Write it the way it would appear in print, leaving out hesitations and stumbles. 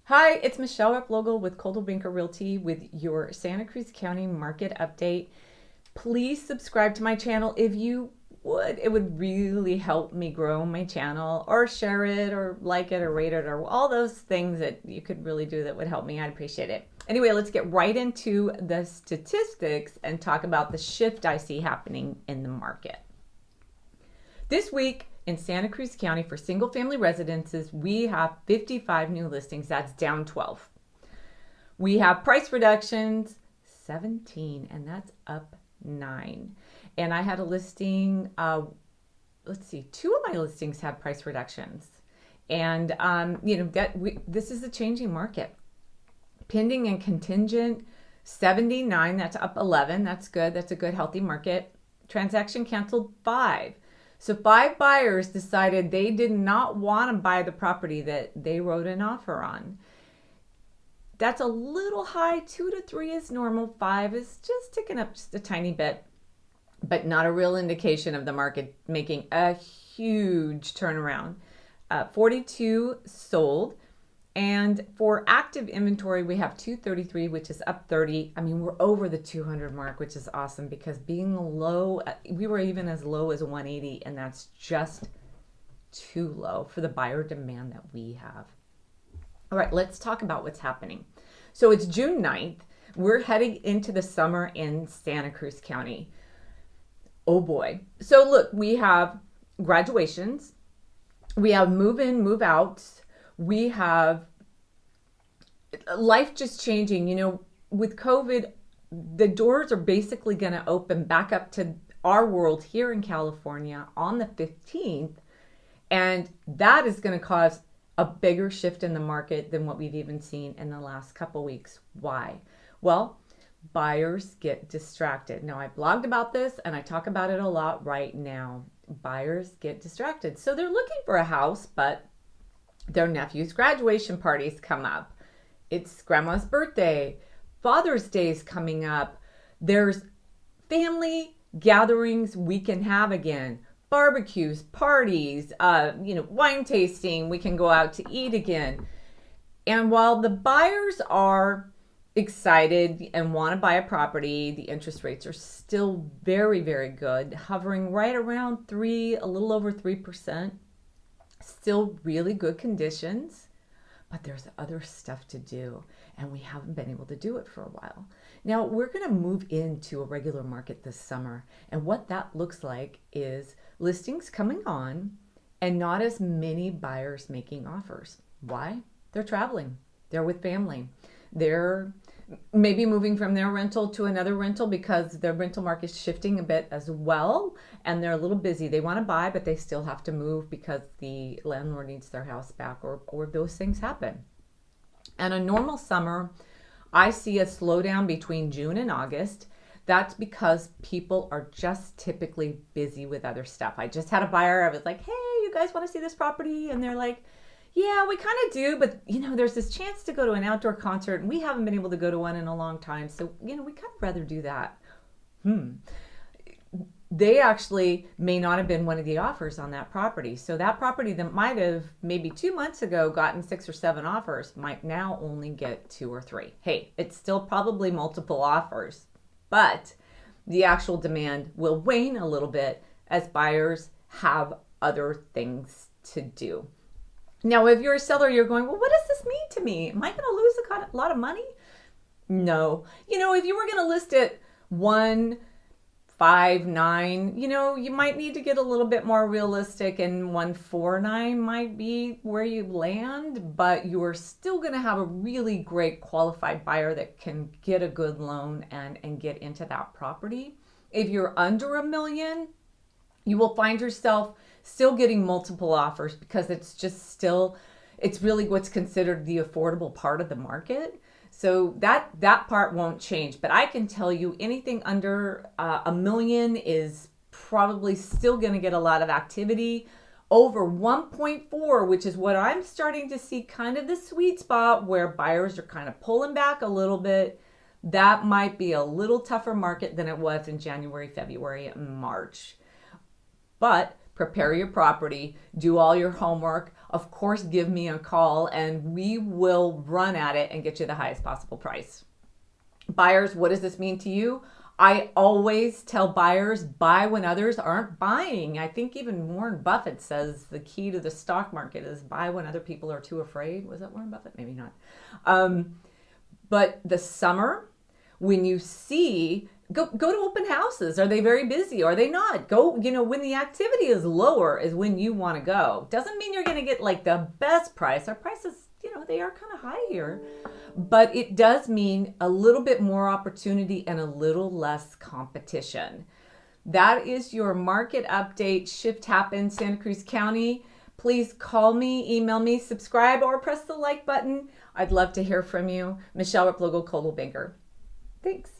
Hi, it's Michele Replogle with Coldwell Realty with your Santa Cruz County market update. Please subscribe to my channel if you would. It would really help me grow my channel, or share it or like it or rate it or all those things that you could really do that would help me. I'd appreciate it. Anyway, let's get right into the statistics and talk about the shift I see happening in the market. This week, in Santa Cruz County for single family residences, we have 55 new listings. That's down 12. We have price reductions, 17, and that's up 9. And I had a listing, two of my listings have price reductions. And, this is a changing market. Pending and contingent, 79, that's up 11. That's good. That's a good, healthy market. Transaction canceled, 5. So 5 buyers decided they did not want to buy the property that they wrote an offer on. That's a little high. 2 to 3 is normal. 5 is just ticking up just a tiny bit, but not a real indication of the market making a huge turnaround. 42 sold. And for active inventory, we have 233, which is up 30. I mean, we're over the 200 mark, which is awesome because being low, we were even as low as 180, and that's just too low for the buyer demand that we have. All right, let's talk about what's happening. So it's June 9th. We're heading into the summer in Santa Cruz County. Oh boy. So look, we have graduations. We have move-in, move-outs. We have life just changing. With COVID, the doors are basically going to open back up to our world here in California on the 15th. And that is going to cause a bigger shift in the market than what we've even seen in the last couple weeks. Why? Well, buyers get distracted. Now, I blogged about this and I talk about it a lot right now. Buyers get distracted. So they're looking for a house, but their nephew's graduation parties come up. It's grandma's birthday. Father's Day is coming up. There's family gatherings we can have again. Barbecues, parties, wine tasting. We can go out to eat again. And while the buyers are excited and want to buy a property, the interest rates are still very, very good, hovering right around 3, a little over 3%. Still really good conditions, but there's other stuff to do, and we haven't been able to do it for a while. Now, we're going to move into a regular market this summer, and what that looks like is listings coming on and not as many buyers making offers. Why? They're traveling. They're with family. They're maybe moving from their rental to another rental because their rental market is shifting a bit as well, and they're a little busy. They want to buy, but they still have to move because the landlord needs their house back, or those things happen. And a normal summer, I see a slowdown between June and August. That's because people are just typically busy with other stuff. I just had a buyer. I was like, hey, you guys want to see this property? And they're like, yeah, we kind of do, but there's this chance to go to an outdoor concert, and we haven't been able to go to one in a long time, so we kind of rather do that. They actually may not have been one of the offers on that property. So that property that might have maybe 2 months ago gotten 6 or 7 offers might now only get 2 or 3. Hey, it's still probably multiple offers, but the actual demand will wane a little bit as buyers have other things to do. Now, if you're a seller, you're going, well, what does this mean to me? Am I going to lose a lot of money? No. If you were going to list it 159, you might need to get a little bit more realistic, and 149 might be where you land, but you're still going to have a really great qualified buyer that can get a good loan and get into that property. If you're under $1 million, you will find yourself still getting multiple offers because it's really what's considered the affordable part of the market. So that part won't change. But I can tell you anything under $1 million is probably still going to get a lot of activity. Over 1.4, which is what I'm starting to see kind of the sweet spot where buyers are kind of pulling back a little bit. That might be a little tougher market than it was in January, February, and March. But prepare your property, do all your homework. of course, give me a call and we will run at it and get you the highest possible price. Buyers, what does this mean to you? I always tell buyers, buy when others aren't buying. I think even Warren Buffett says the key to the stock market is buy when other people are too afraid. Was that Warren Buffett? Maybe not. But the summer, when you see, go to open houses. Are they very busy? Are they not? Go, when the activity is lower is when you want to go. Doesn't mean you're going to get like the best price. Our prices, they are kind of high here. But it does mean a little bit more opportunity and a little less competition. That is your market update. Shift happened, Santa Cruz County. Please call me, email me, subscribe, or press the like button. I'd love to hear from you. Michele Replogle, Coldwell Banker. Thanks.